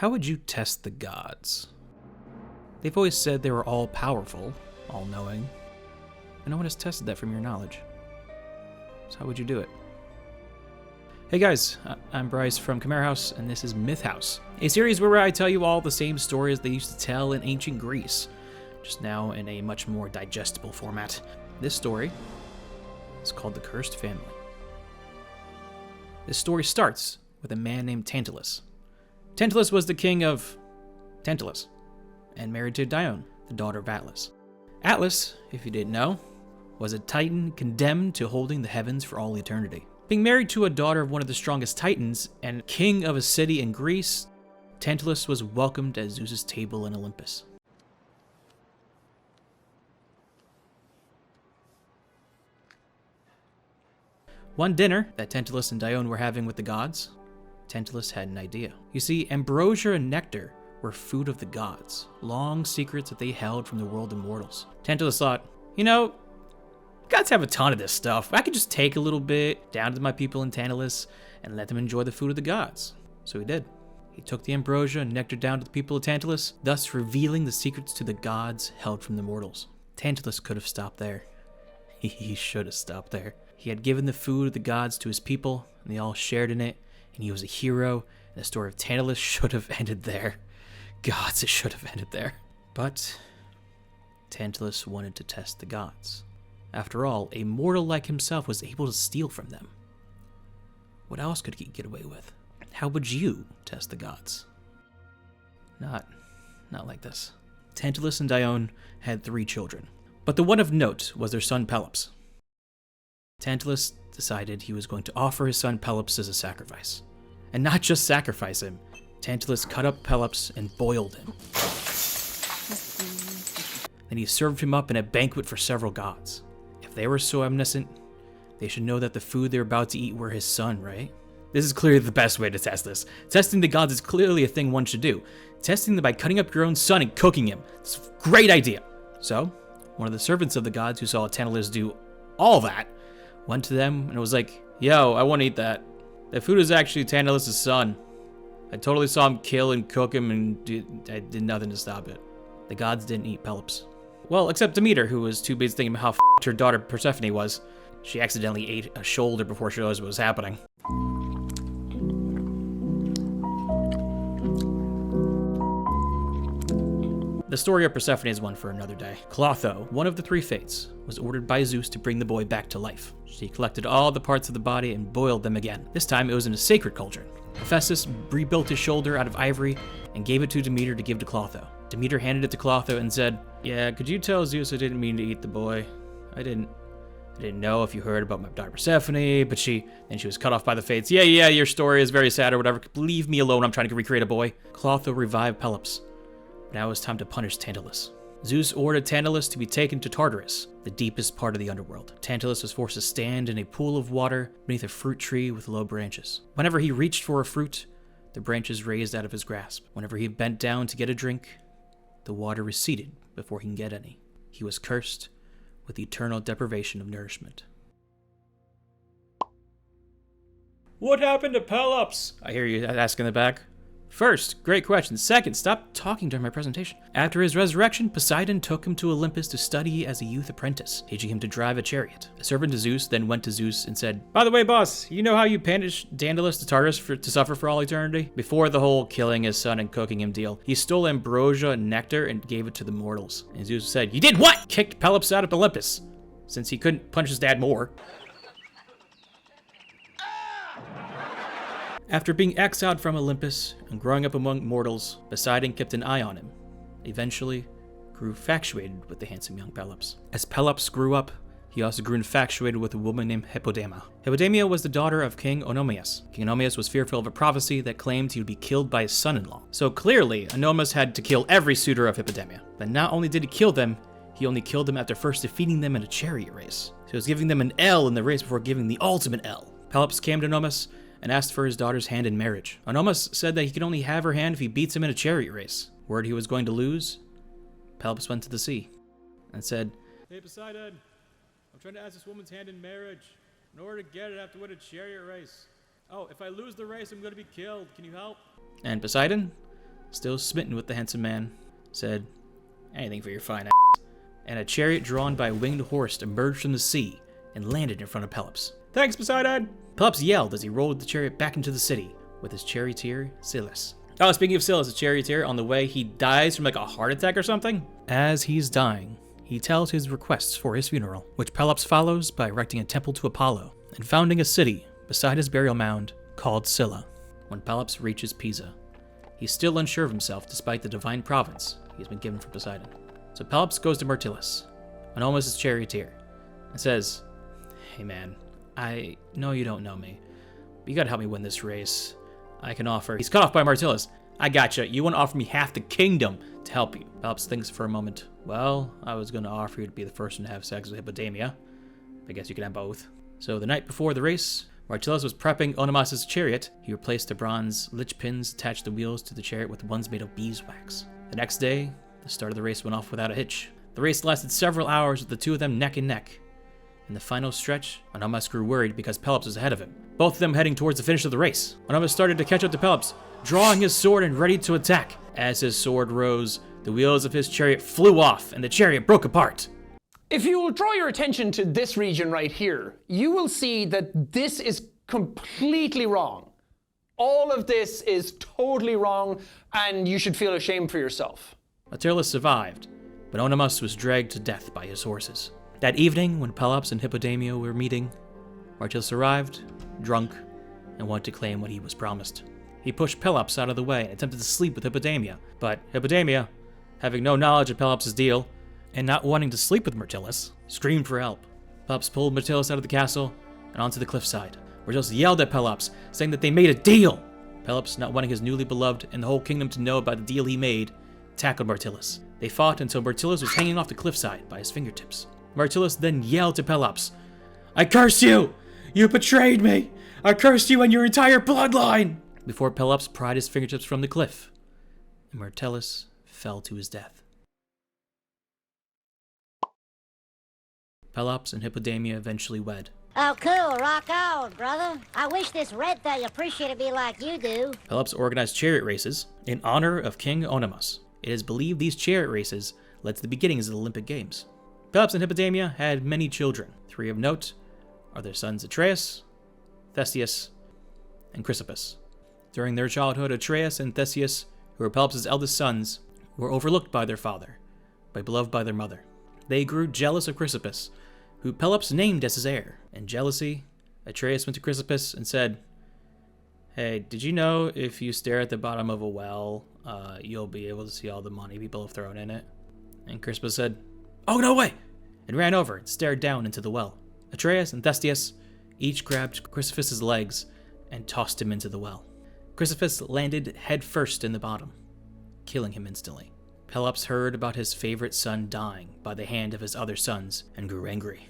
How would you test the gods? They've always said they were all-powerful, all-knowing, and no one has tested that from your knowledge. So how would you do it? Hey guys, I'm Bryce from Chimera House, and this is Myth House, a series where I tell you all the same stories they used to tell in ancient Greece, just now in a much more digestible format. This story is called The Cursed Family. This story starts with a man named Tantalus. Tantalus was the king of Tantalus, and married to Dione, the daughter of Atlas. Atlas, if you didn't know, was a titan condemned to holding the heavens for all eternity. Being married to a daughter of one of the strongest titans and king of a city in Greece, Tantalus was welcomed at Zeus's table in Olympus. One dinner that Tantalus and Dione were having with the gods, Tantalus had an idea. You see, ambrosia and nectar were food of the gods, long secrets that they held from the world of mortals. Tantalus thought, gods have a ton of this stuff. I could just take a little bit down to my people in Tantalus and let them enjoy the food of the gods. So he did. He took the ambrosia and nectar down to the people of Tantalus, thus revealing the secrets to the gods held from the mortals. Tantalus could have stopped there. He should have stopped there. He had given the food of the gods to his people, and they all shared in it, and he was a hero, and the story of Tantalus should have ended there. Gods, it should have ended there. But Tantalus wanted to test the gods. After all, a mortal like himself was able to steal from them. What else could he get away with? How would you test the gods? Not like this. Tantalus and Dione had 3 children, but the one of note was their son Pelops. Tantalus decided he was going to offer his son Pelops as a sacrifice. And not just sacrifice him, Tantalus cut up Pelops and boiled him. Then he served him up in a banquet for several gods. If they were so omniscient, they should know that the food they're about to eat were his son, right? This is clearly the best way to test this. Testing the gods is clearly a thing one should do. Testing them by cutting up your own son and cooking him. It's a great idea. So, one of the servants of the gods who saw Tantalus do all that went to them and was like, "Yo, I want to eat that. That food is actually Tantalus' son. I totally saw him kill and cook him, and I did nothing to stop it." The gods didn't eat Pelops. Well, except Demeter, who was too busy thinking about how f***ed her daughter Persephone was. She accidentally ate a shoulder before she realized what was happening. The story of Persephone is one for another day. Clotho, one of the 3 fates, was ordered by Zeus to bring the boy back to life. She collected all the parts of the body and boiled them again. This time it was in a sacred cauldron. Hephaestus rebuilt his shoulder out of ivory and gave it to Demeter to give to Clotho. Demeter handed it to Clotho and said, "Yeah, could you tell Zeus I didn't mean to eat the boy? I didn't know if you heard about my daughter Persephone, but she was cut off by the fates. Yeah, your story is very sad or whatever. Leave me alone, I'm trying to recreate a boy." Clotho revived Pelops. Now it was time to punish Tantalus. Zeus ordered Tantalus to be taken to Tartarus, the deepest part of the underworld. Tantalus was forced to stand in a pool of water beneath a fruit tree with low branches. Whenever he reached for a fruit, the branches raised out of his grasp. Whenever he bent down to get a drink, the water receded before he can get any. He was cursed with eternal deprivation of nourishment. What happened to Pelops? I hear you ask in the back. First, great question. Second, stop talking during my presentation. After his resurrection, Poseidon took him to Olympus to study as a youth apprentice, teaching him to drive a chariot. A servant to Zeus then went to Zeus and said, "By the way, boss, you know how you banished Tantalus to Tartarus to suffer for all eternity? Before the whole killing his son and cooking him deal, he stole ambrosia and nectar and gave it to the mortals." And Zeus said, "You did what?" Kicked Pelops out of Olympus, since he couldn't punish his dad more. After being exiled from Olympus and growing up among mortals, Poseidon kept an eye on him, eventually grew infatuated with the handsome young Pelops. As Pelops grew up, he also grew infatuated with a woman named Hippodamia. Hippodamia was the daughter of King Oenomaus. King Oenomaus was fearful of a prophecy that claimed he would be killed by his son-in-law. So clearly, Oenomaus had to kill every suitor of Hippodamia. But not only did he kill them, he only killed them after first defeating them in a chariot race. So he was giving them an L in the race before giving the ultimate L. Pelops came to Oenomaus and asked for his daughter's hand in marriage. Oenomaus said that he could only have her hand if he beats him in a chariot race. Word he was going to lose, Pelops went to the sea and said, "Hey Poseidon, I'm trying to ask this woman's hand in marriage. In order to get it, I have to win a chariot race. Oh, if I lose the race, I'm going to be killed. Can you help?" And Poseidon still smitten with the handsome man, said, "Anything for your fine ass." And a chariot drawn by a winged horse emerged from the sea and landed in front of Pelops. "Thanks, Poseidon!" Pelops yelled as he rolled the chariot back into the city with his charioteer, Scylla. Oh, speaking of Scylla, a charioteer, on the way, he dies from like a heart attack or something. As he's dying, he tells his requests for his funeral, which Pelops follows by erecting a temple to Apollo and founding a city beside his burial mound called Scylla. When Pelops reaches Pisa, he's still unsure of himself despite the divine province he's been given from Poseidon. So Pelops goes to Myrtilus, Onomus' charioteer, and says, "Hey man, I know you don't know me, but you gotta help me win this race. I can offer..." He's cut off by Myrtilus. "I gotcha. You want to offer me half the kingdom to help you." Pelops thinks for a moment. "Well, I was going to offer you to be the first one to have sex with Hippodamia. I guess you can have both." So the night before the race, Myrtilus was prepping Onomus' chariot. He replaced the bronze lich pins, attached the wheels to the chariot with ones made of beeswax. The next day, the start of the race went off without a hitch. The race lasted several hours with the two of them neck and neck. In the final stretch, Onomus grew worried because Pelops was ahead of him, both of them heading towards the finish of the race. Onomus started to catch up to Pelops, drawing his sword and ready to attack. As his sword rose, the wheels of his chariot flew off and the chariot broke apart. If you will draw your attention to this region right here, you will see that this is completely wrong. All of this is totally wrong, and you should feel ashamed for yourself. Myrtilus survived, but Onomus was dragged to death by his horses. That evening, when Pelops and Hippodamia were meeting, Myrtilus arrived, drunk, and wanted to claim what he was promised. He pushed Pelops out of the way and attempted to sleep with Hippodamia, but Hippodamia, having no knowledge of Pelops' deal, and not wanting to sleep with Myrtilus, screamed for help. Pelops pulled Myrtilus out of the castle and onto the cliffside. Myrtilus yelled at Pelops, saying that they made a deal. Pelops, not wanting his newly beloved and the whole kingdom to know about the deal he made, tackled Myrtilus. They fought until Myrtilus was hanging off the cliffside by his fingertips. Myrtilus then yelled to Pelops, "I curse you! You betrayed me! I curse you and your entire bloodline!" Before Pelops pried his fingertips from the cliff, and Myrtilus fell to his death. Pelops and Hippodamia eventually wed. Oh, cool. Rock on, brother. I wish this red thing appreciated me like you do. Pelops organized chariot races in honor of King Onomus. It is believed these chariot races led to the beginnings of the Olympic Games. Pelops and Hippodamia had many children. 3 of note are their sons Atreus, Theseus, and Chrysippus. During their childhood, Atreus and Theseus, who were Pelops' eldest sons, were overlooked by their father, but beloved by their mother. They grew jealous of Chrysippus, who Pelops named as his heir. In jealousy, Atreus went to Chrysippus and said, "Hey, did you know if you stare at the bottom of a well, you'll be able to see all the money people have thrown in it?" And Chrysippus said, "Oh, no way!" and ran over and stared down into the well. Atreus and Theseus each grabbed Chrysippus' legs and tossed him into the well. Chrysippus landed head first in the bottom, killing him instantly. Pelops heard about his favorite son dying by the hand of his other sons and grew angry.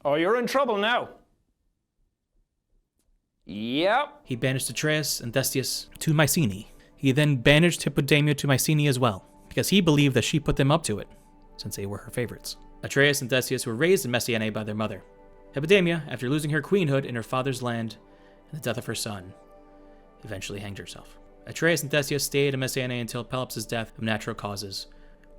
Oh, you're in trouble now. Yep. He banished Atreus and Theseus to Mycenae. He then banished Hippodamia to Mycenae as well, because he believed that she put them up to it, since they were her favorites. Atreus and Theseus were raised in Mycenae by their mother. Hippodamia, after losing her queenhood in her father's land and the death of her son, eventually hanged herself. Atreus and Theseus stayed in Mycenae until Pelops' death of natural causes,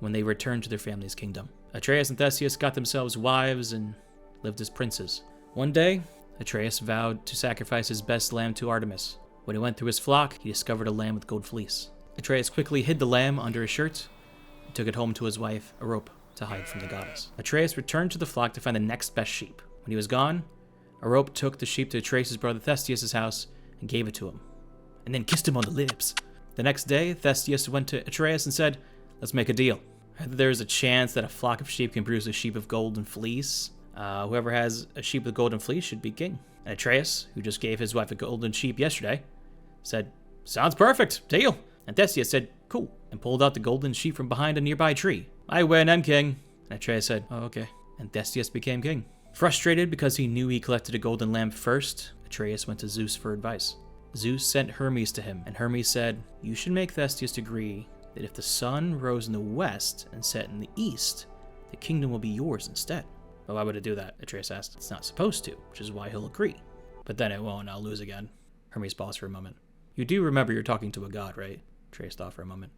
when they returned to their family's kingdom. Atreus and Theseus got themselves wives and lived as princes. One day, Atreus vowed to sacrifice his best lamb to Artemis. When he went through his flock, he discovered a lamb with gold fleece. Atreus quickly hid the lamb under his shirt and took it home to his wife, Arope, to hide from the goddess. Atreus returned to the flock to find the next best sheep. When he was gone, Arope took the sheep to Atreus' brother Theseus' house and gave it to him, and then kissed him on the lips. The next day, Theseus went to Atreus and said, "Let's make a deal. Either there is a chance that a flock of sheep can produce a sheep of golden fleece. Whoever has a sheep with golden fleece should be king." And Atreus, who just gave his wife a golden sheep yesterday, said, "Sounds perfect, deal." And Theseus said, "Cool," and pulled out the golden sheep from behind a nearby tree. "I win, I'm king." And Atreus said, "Oh, okay." And Theseus became king. Frustrated because he knew he collected a golden lamb first, Atreus went to Zeus for advice. Zeus sent Hermes to him, and Hermes said, "You should make Theseus agree that if the sun rose in the west and set in the east, the kingdom will be yours instead." But why would it do that? Atreus asked. It's not supposed to, which is why he'll agree. But then it won't, I'll lose again. Hermes paused for a moment. You do remember you're talking to a god, right? Atreus thought for a moment.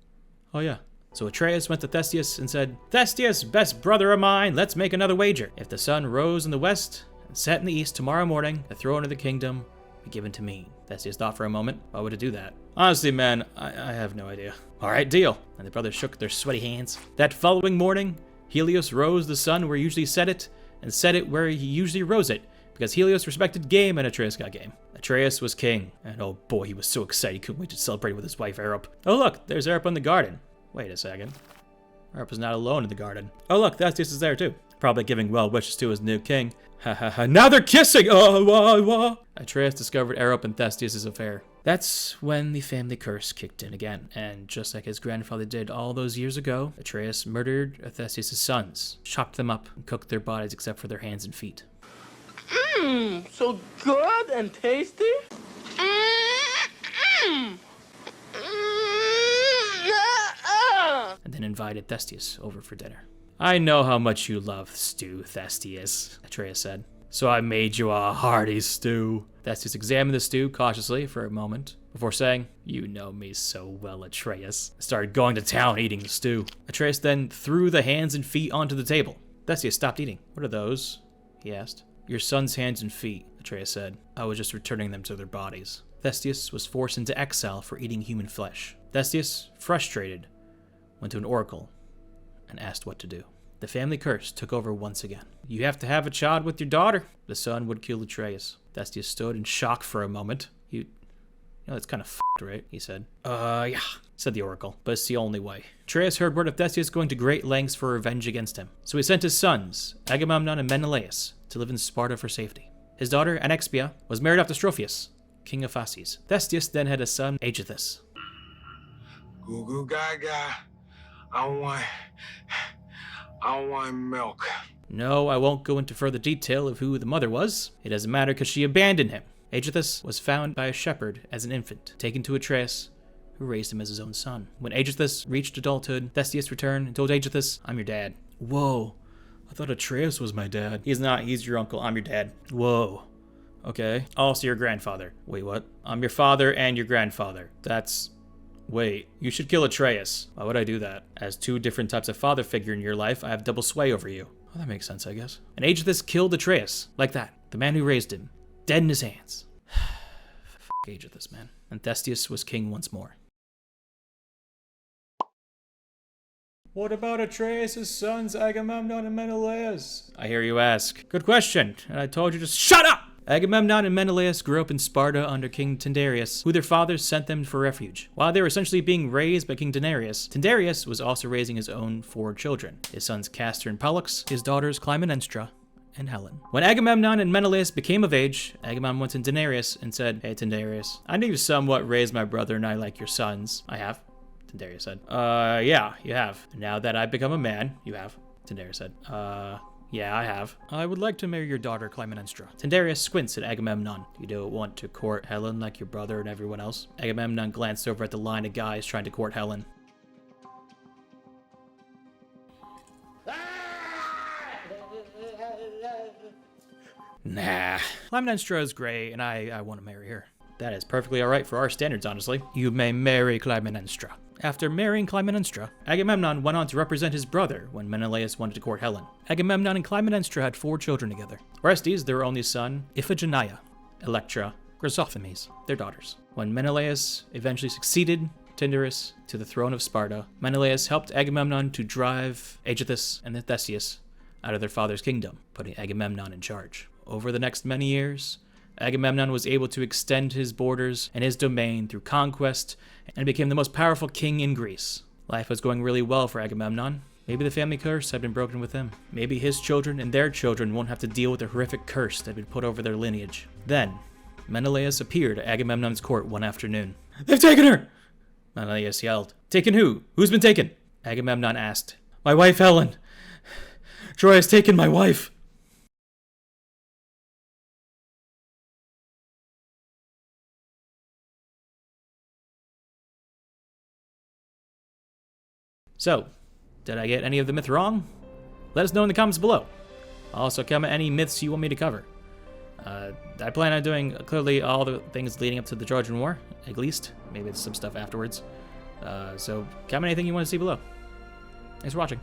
Oh yeah. So Atreus went to Theseus and said, Theseus, best brother of mine, let's make another wager. If the sun rose in the west and set in the east tomorrow morning, the throne of the kingdom be given to me. Theseus thought for a moment. Why would it do that? Honestly, man, I have no idea. All right, deal. And the brothers shook their sweaty hands. That following morning, Helios rose the sun where he usually set it, and set it where he usually rose it, because Helios respected game and Atreus got game. Atreus was king, and oh boy, he was so excited he couldn't wait to celebrate with his wife Arup. Oh look, there's Arup in the garden. Wait a second. Arup is not alone in the garden. Oh look, Theseus is there too. Probably giving well wishes to his new king. Ha ha ha, now they're kissing! Oh, wah, wah. Atreus discovered Arup and Theseus' affair. That's when the family curse kicked in again, and just like his grandfather did all those years ago, Atreus murdered Theseus' sons, chopped them up, and cooked their bodies except for their hands and feet. Mmm, so good and tasty. And then invited Theseus over for dinner. I know how much you love stew, Theseus, Atreus said. So I made you a hearty stew. Theseus examined the stew cautiously for a moment before saying, You know me so well, Atreus. I started going to town eating the stew. Atreus then threw the hands and feet onto the table. Theseus stopped eating. What are those? He asked. Your son's hands and feet, Atreus said. I was just returning them to their bodies. Theseus was forced into exile for eating human flesh. Theseus, frustrated, went to an oracle and asked what to do. The family curse took over once again. You have to have a child with your daughter. The son would kill Atreus. Theseus stood in shock for a moment. You know, that's kind of f***ed, right? He said. Yeah, said the oracle, but it's the only way. Atreus heard word of Theseus going to great lengths for revenge against him. So he sent his sons, Agamemnon and Menelaus, to live in Sparta for safety. His daughter, Anexpia, was married off to Strophius, king of Phasis. Theseus then had a son, Aegisthus. Goo goo gaga. I want milk. No, I won't go into further detail of who the mother was. It doesn't matter because she abandoned him. Aegisthus was found by a shepherd as an infant, taken to Atreus, who raised him as his own son. When Aegisthus reached adulthood, Theseus returned and told Aegisthus, I'm your dad. Whoa, I thought Atreus was my dad. He's not, he's your uncle, I'm your dad. Whoa, okay. Also your grandfather. Wait, what? I'm your father and your grandfather. Wait, you should kill Atreus. Why would I do that? As two different types of father figure in your life, I have double sway over you. Oh, that makes sense, I guess. And Aegisthus killed Atreus, like that. The man who raised him, dead in his hands. F*** Aegisthus, man. And Theseus was king once more. What about Atreus' sons, Agamemnon and Menelaus? I hear you ask. Good question, and I told you to shut up! Agamemnon and Menelaus grew up in Sparta under King Tyndareus, who their fathers sent them for refuge. While they were essentially being raised by King Tyndareus was also raising his own 4 children. His sons Castor and Pollux, his daughters Clytemnestra and Helen. When Agamemnon and Menelaus became of age, Agamemnon went to Tyndareus and said, Hey Tyndareus, I know you somewhat raised my brother and I like your sons. I have, Tyndareus said. Yeah, you have. Now that I've become a man, you have, Tyndareus said. Yeah, I have. I would like to marry your daughter, Clytemnestra. Tyndareus squints at Agamemnon. You don't want to court Helen like your brother and everyone else? Agamemnon glanced over at the line of guys trying to court Helen. Nah. Clytemnestra is great, and I want to marry her. That is perfectly alright for our standards, honestly. You may marry Clytemnestra. After marrying Clytemnestra, Agamemnon went on to represent his brother when Menelaus wanted to court Helen. Agamemnon and Clytemnestra had 4 children together. Orestes, their only son, Iphigenia, Electra, Chrysothemis, their daughters. When Menelaus eventually succeeded Tyndareus to the throne of Sparta, Menelaus helped Agamemnon to drive Aegisthus and Theseus out of their father's kingdom, putting Agamemnon in charge. Over the next many years, Agamemnon was able to extend his borders and his domain through conquest and became the most powerful king in Greece. Life was going really well for Agamemnon. Maybe the family curse had been broken with him. Maybe his children and their children won't have to deal with the horrific curse that had been put over their lineage. Then, Menelaus appeared at Agamemnon's court one afternoon. They've taken her! Menelaus yelled. Taken who? Who's been taken? Agamemnon asked. My wife, Helen. Troy has taken my wife. So, did I get any of the myth wrong? Let us know in the comments below. Also, comment any myths you want me to cover. I plan on doing clearly all the things leading up to the Trojan War, at least. Maybe it's some stuff afterwards. So comment anything you want to see below. Thanks for watching.